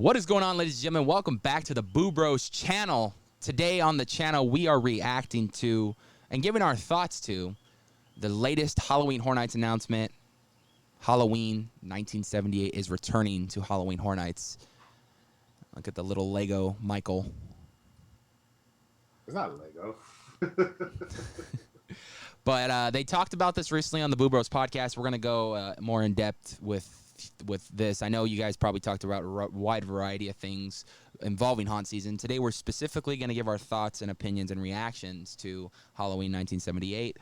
What is going on, ladies and gentlemen? Welcome back to the Boo Bros channel. Today on the channel, we are reacting to and giving our thoughts to the latest Halloween Horror Nights announcement. Halloween 1978 is returning to Halloween Horror Nights. Look at the little Lego Michael. It's not Lego. But they talked about this recently on the Boo Bros podcast. We're going to go more in depth with this. I know you guys probably talked about a wide variety of things involving haunt season. Today we're specifically going to give our thoughts and opinions and reactions to Halloween 1978.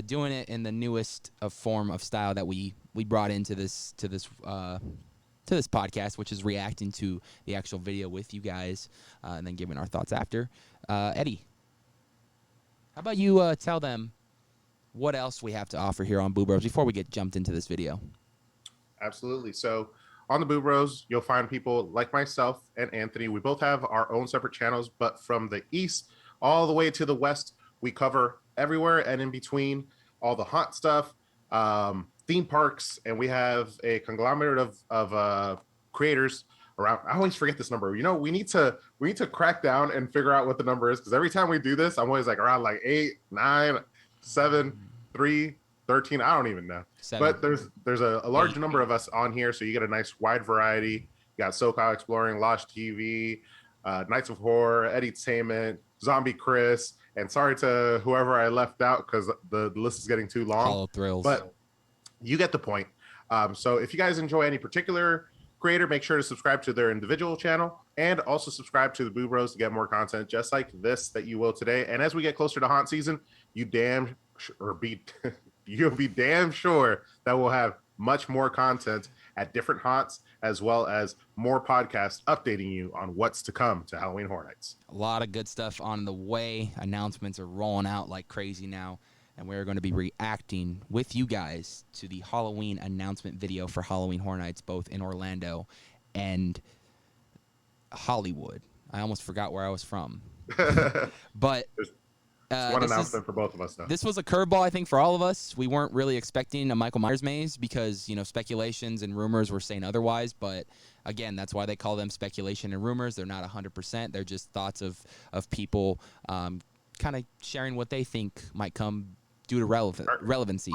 Doing it in the newest form of style that we brought into this podcast, which is reacting to the actual video with you guys and then giving our thoughts after. Eddie, how about you tell them what else we have to offer here on Boo Bros before we get jumped into this video? Absolutely. So on the Boo Bros, you'll find people like myself and Anthony. We both have our own separate channels, but from the east all the way to the west, we cover everywhere and in between, all the haunt stuff, theme parks, and we have a conglomerate of creators around. I always forget this number. You know, we need to crack down and figure out what the number is, because every time we do this, I'm always like around like 8, 9, 7, 3, 13. I don't even know. 7. But there's a large number of us on here, so you get a nice wide variety. You got SoCal Exploring, Lost TV, Nights of Horror, Eddytainment, Zombie Chris, and sorry to whoever I left out because the list is getting too long. Hollow Thrills. But you get the point. So if you guys enjoy any particular creator, make sure to subscribe to their individual channel and also subscribe to the Boo Bros to get more content just like this that you will today. And as we get closer to haunt season, you'll be damn sure that we'll have much more content at different haunts, as well as more podcasts updating you on what's to come to Halloween Horror Nights. A lot of good stuff on the way. Announcements are rolling out like crazy now, and we're going to be reacting with you guys to the Halloween announcement video for Halloween Horror Nights, both in Orlando and Hollywood. I almost forgot where I was from. But one announcement for both of us, though. This was a curveball, I think, for all of us. We weren't really expecting a Michael Myers maze because, you know, speculations and rumors were saying otherwise. But, again, that's why they call them speculation and rumors. They're not 100%. They're just thoughts of people kind of sharing what they think might come due to relevancy.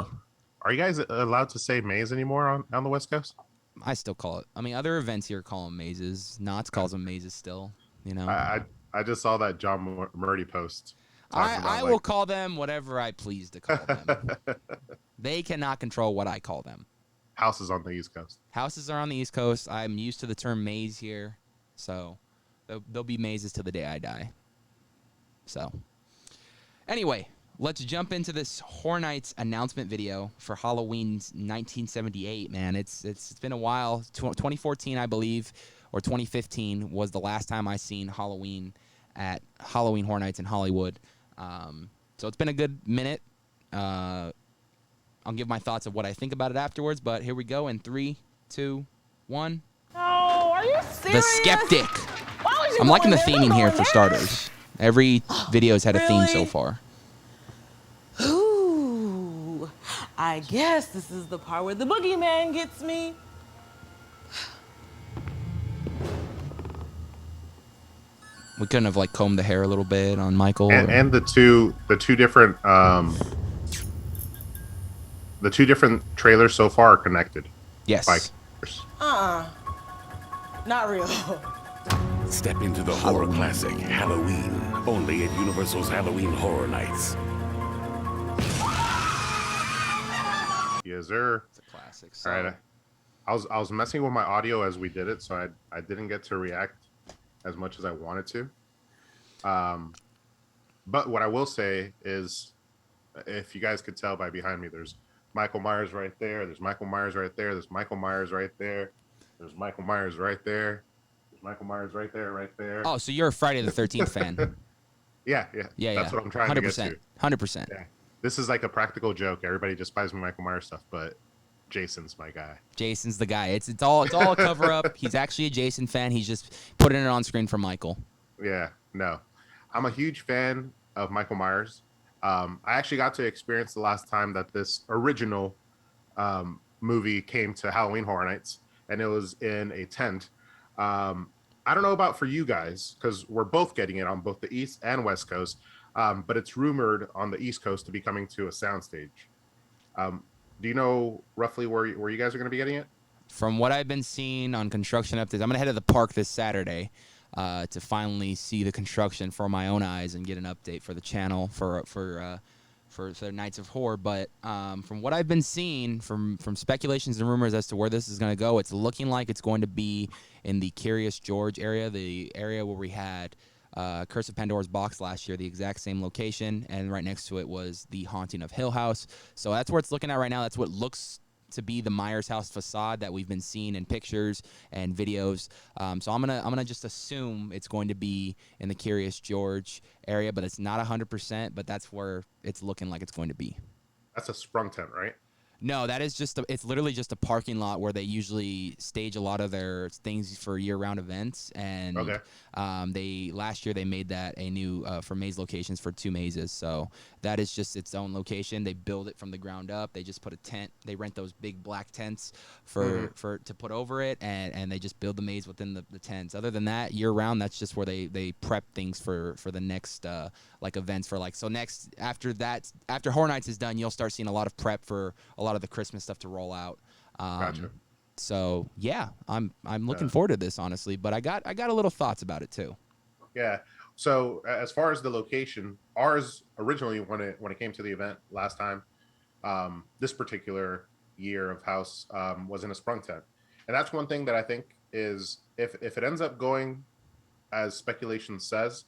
Are you guys allowed to say maze anymore on the West Coast? I still call it. I mean, other events here call them mazes. Knott's calls them mazes still, you know. I just saw that John Murdy post. I will call them whatever I please to call them. They cannot control what I call them. Houses on the East Coast. Houses are on the East Coast. I'm used to the term maze here. So there'll be mazes till the day I die. So anyway, let's jump into this Horror Nights announcement video for Halloween's 1978, man. It's been a while. 2014, I believe, or 2015 was the last time I seen Halloween at Halloween Horror Nights in Hollywood. So it's been a good minute. I'll give my thoughts of what I think about it afterwards, but here we go in 3, 2, 1. Oh, are you serious? The Skeptic. I'm liking the theming here for starters. Every video's had a theme so far. Ooh, I guess this is the part where the boogeyman gets me. We couldn't have like combed the hair a little bit on Michael. And the two different trailers so far are connected. Yes. Not real. Step into the horror classic Halloween, only at Universal's Halloween Horror Nights. Yes, sir. It's a classic. So. All right. I was messing with my audio as we did it, so I didn't get to react as much as I wanted to. But what I will say is, if you guys could tell by behind me, there's Michael Myers right there. There's Michael Myers right there. There's Michael Myers right there. There's Michael Myers right there. There's Michael Myers right there, right there. Oh, so you're a Friday the 13th fan? Yeah. That's what I'm trying to get to. 100%. Yeah. This is like a practical joke. Everybody just buys me Michael Myers stuff, but Jason's my guy. Jason's the guy. It's all a cover up. He's actually a Jason fan. He's just putting it on screen for Michael. Yeah, no. I'm a huge fan of Michael Myers. I actually got to experience the last time that this original movie came to Halloween Horror Nights, and it was in a tent I don't know about for you guys because we're both getting it on both the East and West Coast, but it's rumored on the East Coast to be coming to a soundstage. Um, do you know roughly where you guys are going to be getting it? From what I've been seeing on construction updates, I'm gonna head to the park this Saturday to finally see the construction for my own eyes and get an update for the channel for the Nights of Horror. But from what I've been seeing, from speculations and rumors as to where this is going to go, it's looking like it's going to be in the Curious George area, the area where we had Curse of Pandora's Box last year, the exact same location, and right next to it was the Haunting of Hill House. So that's where it's looking at right now. That's what looks to be the Myers house facade that we've been seeing in pictures and videos. So I'm gonna just assume it's going to be in the Curious George area, but it's not 100%. But that's where it's looking like it's going to be. That's a sprung tent, right? No, that is it's literally just a parking lot where they usually stage a lot of their things for year-round events. And Okay. last year they made that a new for maze locations for 2 mazes. So that is just its own location. They build it from the ground up. They just put a tent. They rent those big black tents for to put over it, and they just build the maze within the tents. Other than that, year-round, that's just where they prep things for the next like events for like next after Horror Nights is done, you'll start seeing a lot of prep for a lot of the Christmas stuff to roll out. Gotcha. So yeah, I'm looking forward to this honestly, but I got a little thoughts about it too. Yeah. So as far as the location, ours originally when it came to the event last time, this particular year of house was in a sprung tent, and that's one thing that I think is if it ends up going as speculation says,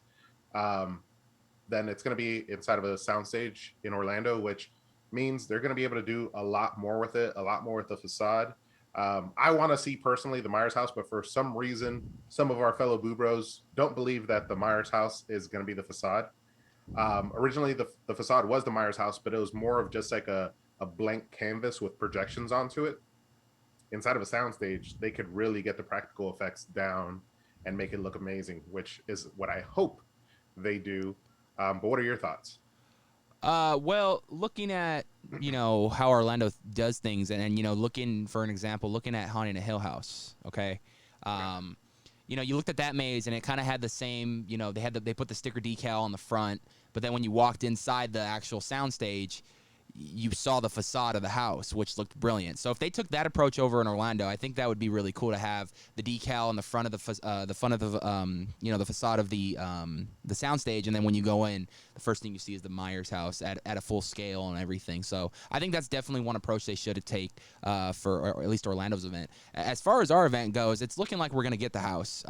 then it's going to be inside of a soundstage in Orlando, which means they're going to be able to do a lot more with it, a lot more with the facade. I want to see personally the Myers house, but for some reason, some of our fellow Boo Bros don't believe that the Myers house is going to be the facade. Originally, the facade was the Myers house, but it was more of just like a blank canvas with projections onto it. Inside of a soundstage, they could really get the practical effects down and make it look amazing, which is what I hope they do. But what are your thoughts? Well, looking at, how Orlando does things and looking for an example, looking at Haunting a Hill House, okay? You looked at that maze and it kind of had the same, they put the sticker decal on the front, but then when you walked inside the actual soundstage, you saw the facade of the house, which looked brilliant. So if they took that approach over in Orlando, I think that would be really cool to have the decal on the front of the facade of the soundstage, and then when you go in, the first thing you see is the Myers house at a full scale and everything. So I think that's definitely one approach they should take for or at least Orlando's event. As far as our event goes, it's looking like we're going to get the house.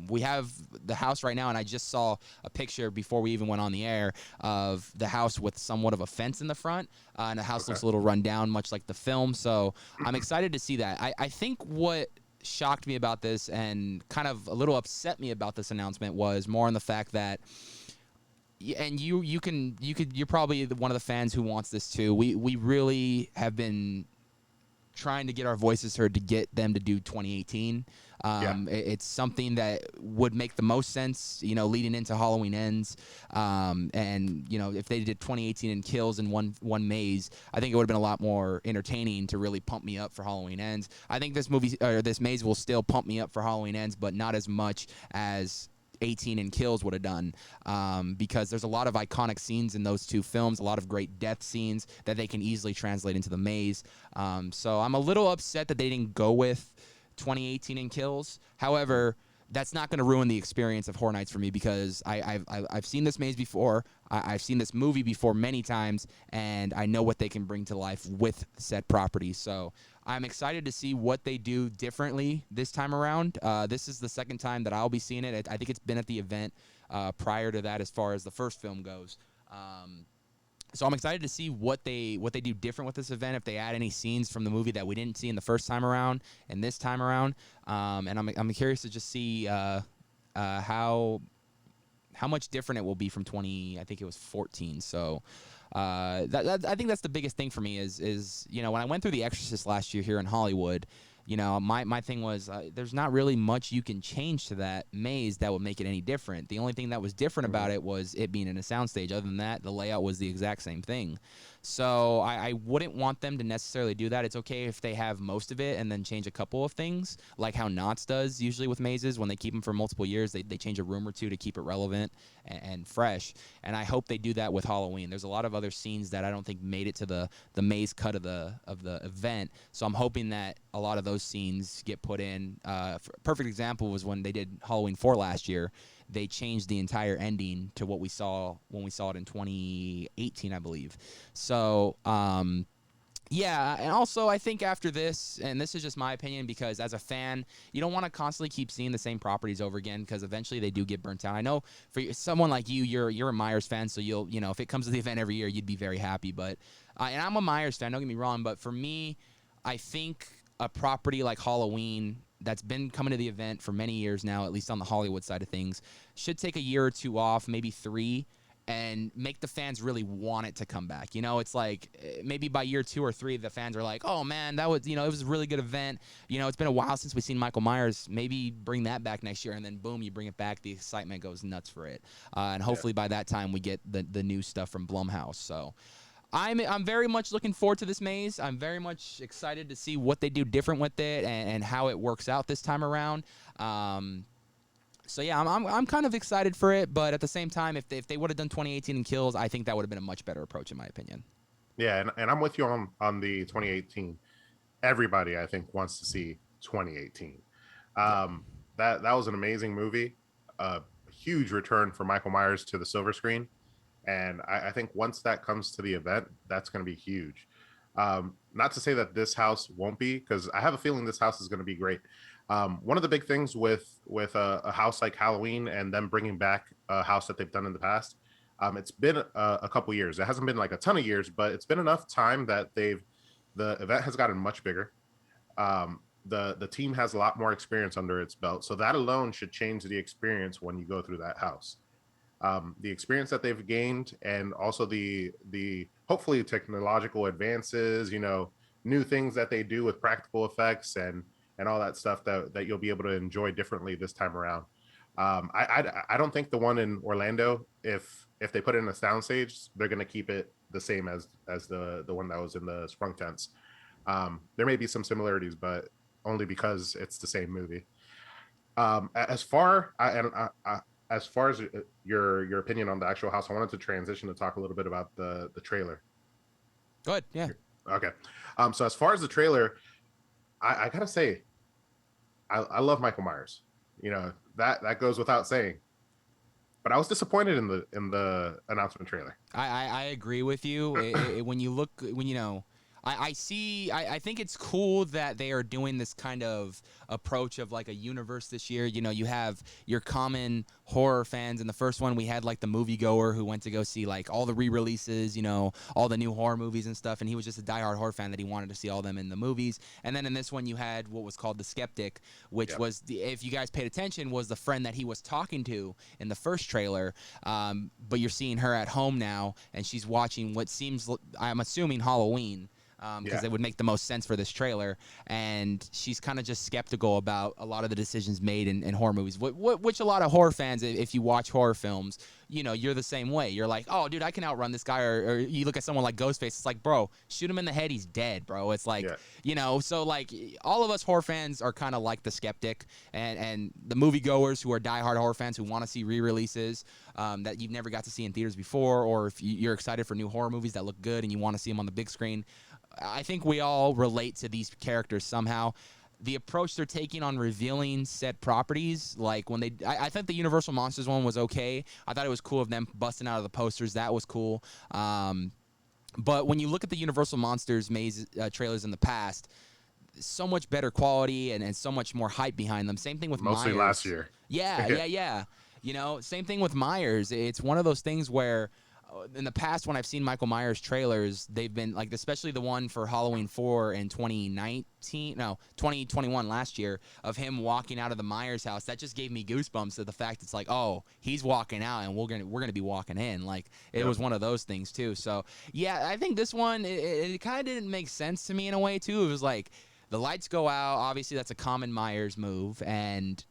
We have the house right now, and I just saw a picture before we even went on the air of the house with somewhat of a fence in the front. And the house looks a little run down, much like the film. So I'm excited to see that. I think what shocked me about this and kind of a little upset me about this announcement was more on the fact that, and you're probably one of the fans who wants this too. We really have been trying to get our voices heard to get them to do 2018. It's something that would make the most sense, leading into Halloween Ends. And if they did 2018 and kills in one maze, I think it would have been a lot more entertaining to really pump me up for Halloween Ends. I think this maze will still pump me up for Halloween Ends, but not as much as 18 and kills would have done, because there's a lot of iconic scenes in those two films, a lot of great death scenes that they can easily translate into the maze. So I'm a little upset that they didn't go with 2018 and kills. However, that's not going to ruin the experience of Horror Nights for me, because I've seen this maze before. I've seen this movie before many times, and I know what they can bring to life with said property. So I'm excited to see what they do differently this time around. This is the second time that I'll be seeing it. I think it's been at the event prior to that as far as the first film goes. So I'm excited to see what they do different with this event, if they add any scenes from the movie that we didn't see in the first time around and this time around. And I'm curious to just see how much different it will be from 20. I think it was 14. So I think that's the biggest thing for me is when I went through The Exorcist last year here in Hollywood, my thing was there's not really much you can change to that maze that would make it any different. The only thing that was different about it was it being in a soundstage. Other than that, the layout was the exact same thing. So I wouldn't want them to necessarily do that. It's okay if they have most of it and then change a couple of things, like how Knott's does usually with mazes. When they keep them for multiple years, they change a room or two to keep it relevant and fresh. And I hope they do that with Halloween. There's a lot of other scenes that I don't think made it to the maze cut of the event. So I'm hoping that a lot of those scenes get put in. Perfect example was when they did Halloween 4 last year. They changed the entire ending to what we saw when we saw it in 2018, I believe. So, yeah, and also I think after this, and this is just my opinion, because as a fan, you don't want to constantly keep seeing the same properties over again, because eventually they do get burnt out. I know for someone like you, you're a Myers fan, so if it comes to the event every year, you'd be very happy. But and I'm a Myers fan, don't get me wrong, but for me, I think a property like Halloween that's been coming to the event for many years now, at least on the Hollywood side of things, should take a year or two off, maybe 3, and make the fans really want it to come back. It's like maybe by year 2 or 3, the fans are like, oh man, that was, it was a really good event. It's been a while since we've seen Michael Myers. Maybe bring that back next year, and then boom, you bring it back. The excitement goes nuts for it. And hopefully by that time we get the new stuff from Blumhouse. So I'm very much looking forward to this maze. I'm very much excited to see what they do different with it and how it works out this time around. So yeah, I'm kind of excited for it, but at the same time, if they would have done 2018 in Kills, I think that would have been a much better approach, in my opinion. Yeah, and I'm with you on the 2018. Everybody, I think, wants to see 2018. That was an amazing movie, a huge return for Michael Myers to the silver screen, and I think once that comes to the event, that's going to be huge. Not to say that this house won't be, because I have a feeling this house is going to be great. One of the big things with a house like Halloween and them bringing back a house that they've done in the past, it's been a couple years. It hasn't been like a ton of years, but it's been enough time that the event has gotten much bigger. The team has a lot more experience under its belt, so that alone should change the experience when you go through that house. The experience that they've gained, and also the hopefully technological advances, new things that they do with practical effects and all that stuff that you'll be able to enjoy differently this time around. I don't think the one in Orlando, if they put it in a soundstage, they're going to keep it the same as the one that was in the Sprung tents. There may be some similarities, but only because it's the same movie. As far as your opinion on the actual house, I wanted to transition to talk a little bit about the trailer. Good, yeah. Okay. So as far as the trailer, I gotta say, I love Michael Myers. That goes without saying. But I was disappointed in the announcement trailer. I agree with you. When you look, I think it's cool that they are doing this kind of approach of like a universe this year. You have your common horror fans. In the first one, we had like the moviegoer who went to go see like all the re-releases, all the new horror movies and stuff. And he was just a diehard horror fan that he wanted to see all them in the movies. And then in this one, you had what was called the skeptic, which was, if you guys paid attention, was the friend that he was talking to in the first trailer. But you're seeing her at home now, and she's watching what seems, I'm assuming, Halloween. Because it would make the most sense for this trailer, and she's kind of just skeptical about a lot of the decisions made in horror movies, which a lot of horror fans, if you watch horror films, you're the same way. You're like, oh, dude, I can outrun this guy, or you look at someone like Ghostface, it's like, bro, shoot him in the head, he's dead, bro. It's like, so like all of us horror fans are kind of like the skeptic, and the moviegoers who are diehard horror fans who want to see re-releases that you've never got to see in theaters before, or if you're excited for new horror movies that look good and you want to see them on the big screen. I think we all relate to these characters somehow. The approach they're taking on revealing said properties, like when I think the Universal Monsters one was okay. I thought it was cool of them busting out of the posters. That was cool. But when you look at the Universal Monsters maze trailers in the past, so much better quality and so much more hype behind them. Same thing with Myers. Mostly last year. Yeah. Same thing with Myers. It's one of those things where in the past, when I've seen Michael Myers trailers, they've been like, especially the one for Halloween 4 in 2021 last year, of him walking out of the Myers house. That just gave me goosebumps of the fact it's like, oh, he's walking out and we're gonna be walking in. Like it was one of those things too. So yeah, I think this one it kind of didn't make sense to me in a way too. It was like the lights go out. Obviously, that's a common Myers move, and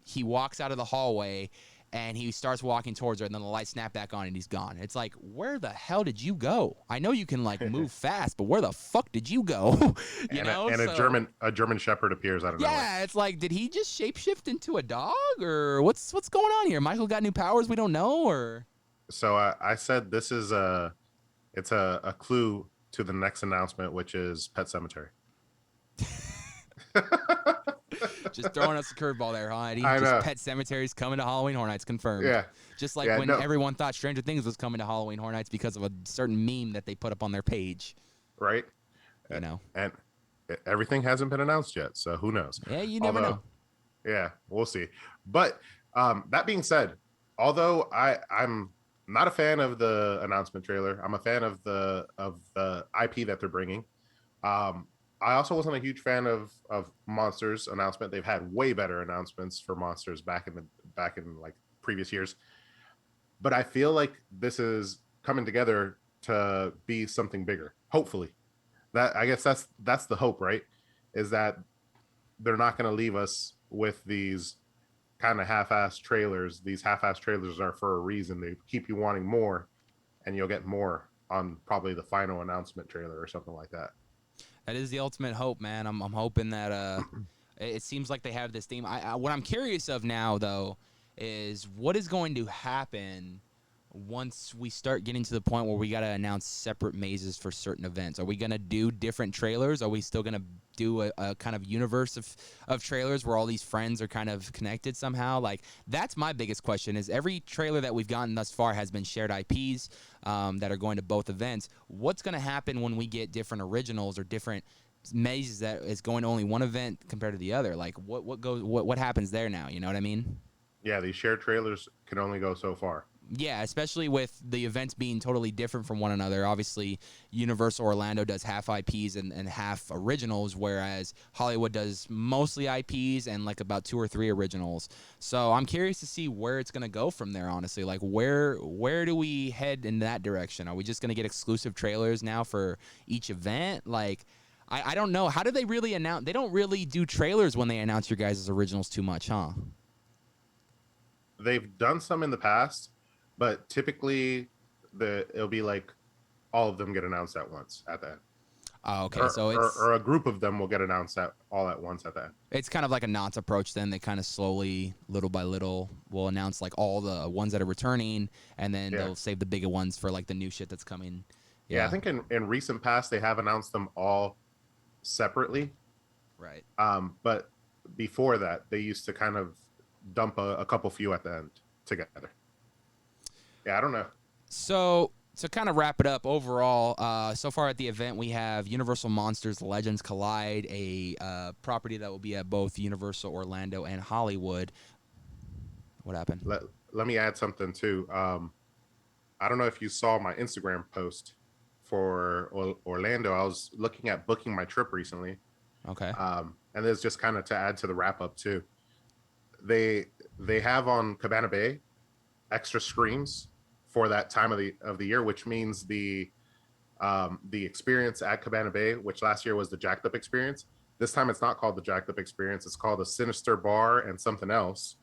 he walks out of the hallway. and he starts walking towards her, and then the lights snap back on, and he's gone. It's like, where the hell did you go? I know you can like move fast, but where the fuck did you go? A German Shepherd appears out of nowhere. Yeah, it's like, did he just shapeshift into a dog, or what's going on here? Michael got new powers we don't know, or? So I said this is a clue to the next announcement, which is Pet Cemetery. Just throwing us a curveball there, huh? Eddie? I know. Pet Cemetery's coming to Halloween Horror Nights, confirmed. Yeah. Just like when everyone thought Stranger Things was coming to Halloween Horror Nights because of a certain meme that they put up on their page. Right. You know. And everything hasn't been announced yet, so who knows? Yeah, you never know. Yeah, we'll see. But that being said, although I'm not a fan of the announcement trailer, I'm a fan of the IP that they're bringing. I also wasn't a huge fan of Monsters announcement. They've had way better announcements for Monsters back in like previous years. But I feel like this is coming together to be something bigger. Hopefully, I guess that's the hope, right? Is that they're not going to leave us with these kind of half-assed trailers. These half-assed trailers are for a reason. They keep you wanting more, and you'll get more on probably the final announcement trailer or something like that. That is the ultimate hope, man. I'm hoping that it seems like they have this theme. What I'm curious of now, though, is what is going to happen once we start getting to the point where we got to announce separate mazes for certain events. Are we going to do different trailers? Are we still going to do a kind of universe of trailers where all these friends are kind of connected somehow? Like, that's my biggest question, is every trailer that we've gotten thus far has been shared IPs that are going to both events. What's going to happen when we get different originals or different mazes that is going to only one event compared to the other? Like, what happens there now? You know what I mean? Yeah, these shared trailers can only go so far. Yeah, especially with the events being totally different from one another. Obviously, Universal Orlando does half IPs and half originals, whereas Hollywood does mostly IPs and like about 2 or 3 originals. So I'm curious to see where it's going to go from there, honestly. Like, where do we head in that direction? Are we just going to get exclusive trailers now for each event? Like, I don't know. How do they really announce? They don't really do trailers when they announce your guys' originals too much, huh? They've done some in the past, but typically it'll be like all of them get announced at once at the end. Oh, okay. Or a group of them will get announced all at once at the end. It's kind of like a Knott's approach then. They kind of slowly, little by little, will announce like all the ones that are returning, and then they'll save the bigger ones for like the new shit that's coming. Yeah, I think in recent past they have announced them all separately. Right. But before that, they used to kind of dump a couple few at the end together. Yeah, I don't know. So to kind of wrap it up overall, so far at the event we have Universal Monsters Legends Collide, a property that will be at both Universal Orlando and Hollywood. What happened? Let me add something too. I don't know if you saw my Instagram post for Orlando. I was looking at booking my trip recently. Okay. And there's just kind of to add to the wrap up too. They have on Cabana Bay extra screens for that time of the year, which means the experience at Cabana Bay, which last year was the Jacked Up Experience. This time it's not called the Jacked Up Experience. It's called a Sinister Bar and something else.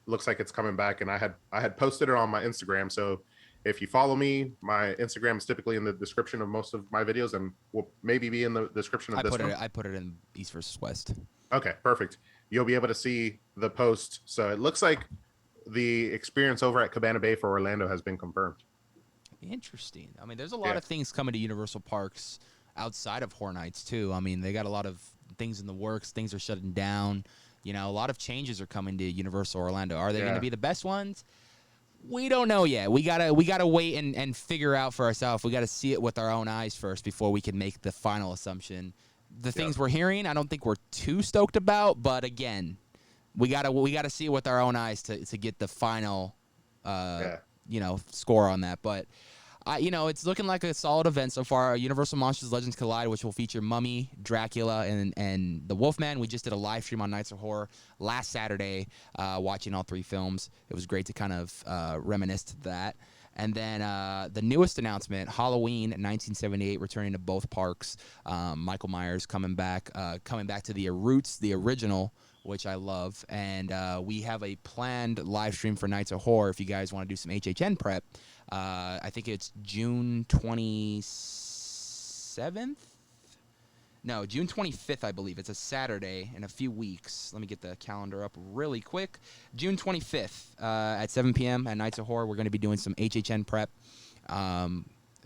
Looks like it's coming back, and I had posted it on my Instagram. So if you follow me, my Instagram is typically in the description of most of my videos, and will maybe be in the description of this one. I put it in East versus West. Okay, perfect. You'll be able to see the post. So it looks like the experience over at Cabana Bay for Orlando has been confirmed. Interesting. I mean, there's a lot of things coming to Universal Parks outside of Horror Nights too. I mean, they got a lot of things in the works. Things are shutting down. You know, a lot of changes are coming to Universal Orlando. Are they going to be the best ones? We don't know yet. We gotta wait and figure out for ourselves. We gotta see it with our own eyes first before we can make the final assumption. The things we're hearing, I don't think we're too stoked about. But again, we gotta see it with our own eyes to get the final, score on that. But it's looking like a solid event so far. Universal Monsters Legends Collide, which will feature Mummy, Dracula, and the Wolfman. We just did a live stream on Nights of Horror last Saturday, watching all 3 films. It was great to kind of reminisce to that. And then the newest announcement, Halloween 1978, returning to both parks. Michael Myers coming back to the roots, the original, which I love. And we have a planned live stream for Nights of Horror if you guys want to do some HHN prep. I think it's June 27th? No, June 25th, I believe. It's a Saturday in a few weeks. Let me get the calendar up really quick. June 25th at 7 p.m. at Nights of Horror. We're going to be doing some HHN prep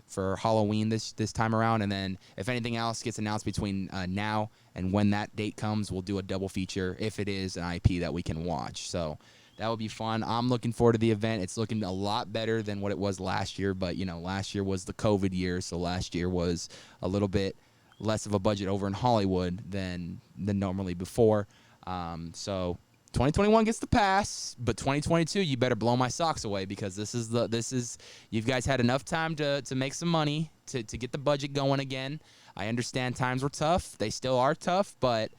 for Halloween this time around. And then if anything else gets announced between now and when that date comes, we'll do a double feature if it is an IP that we can watch. So that will be fun. I'm looking forward to the event. It's looking a lot better than what it was last year. But, last year was the COVID year. So last year was a little bit less of a budget over in Hollywood than normally before. So 2021 gets the pass, but 2022 you better blow my socks away, because this is you guys had enough time to make some money to get the budget going again. I understand times were tough. They still are tough, but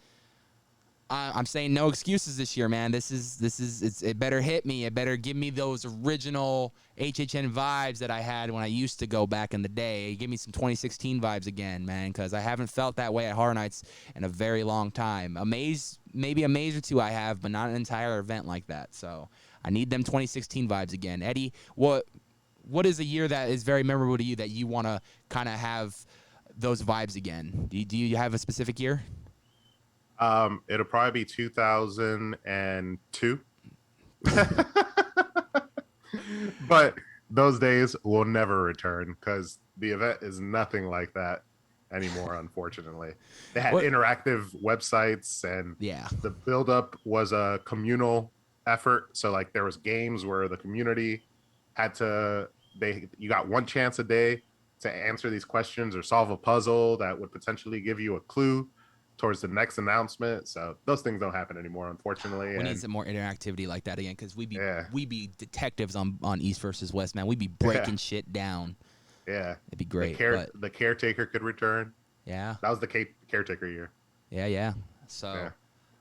I'm saying no excuses this year, man. It better hit me. It better give me those original HHN vibes that I had when I used to go back in the day. Give me some 2016 vibes again, man, because I haven't felt that way at Horror Nights in a very long time. Maybe a maze or two I have, but not an entire event like that. So I need them 2016 vibes again. Eddie, what is a year that is very memorable to you that you want to kind of have those vibes again? Do you have a specific year? It'll probably be 2002. But those days will never return, because the event is nothing like that anymore, unfortunately. They had interactive websites, and the build-up was a communal effort. So like there was games where the community had you got one chance a day to answer these questions or solve a puzzle that would potentially give you a clue towards the next announcement. So those things don't happen anymore, unfortunately. We need some more interactivity like that again, because we be detectives on East versus West, man. We be breaking shit down. Yeah, it'd be great. The caretaker could return. Yeah, that was the caretaker year. Yeah. So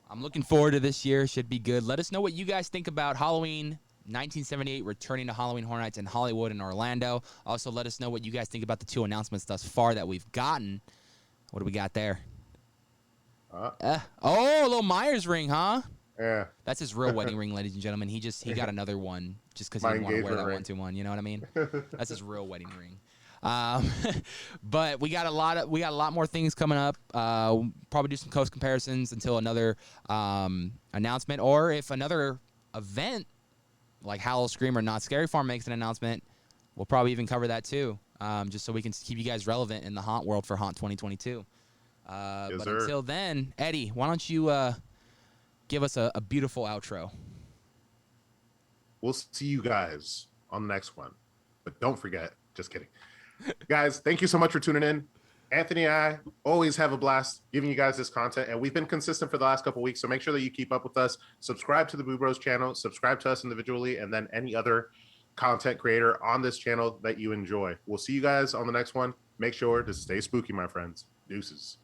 I'm looking forward to this year. Should be good. Let us know what you guys think about Halloween 1978 returning to Halloween Horror Nights in Hollywood and Orlando. Also, let us know what you guys think about the 2 announcements thus far that we've gotten. What do we got there? A little Myers ring, huh? Yeah. That's his real wedding ring, ladies and gentlemen. He got another one just because he didn't want to wear that one to one. You know what I mean? That's his real wedding ring. But we got a lot more things coming up. Probably do some coast comparisons until another announcement, or if another event like Howl Scream or Not Scary Farm makes an announcement, we'll probably even cover that too. Just so we can keep you guys relevant in the haunt world for Haunt 2022. But until then, Eddie, why don't you give us a beautiful outro? We'll see you guys on the next one. But don't forget, just kidding. Guys, thank you so much for tuning in. Anthony and I always have a blast giving you guys this content, and we've been consistent for the last couple of weeks, so make sure that you keep up with us. Subscribe to the Boo Bros channel, subscribe to us individually, and then any other content creator on this channel that you enjoy. We'll see you guys on the next one. Make sure to stay spooky, my friends. Deuces.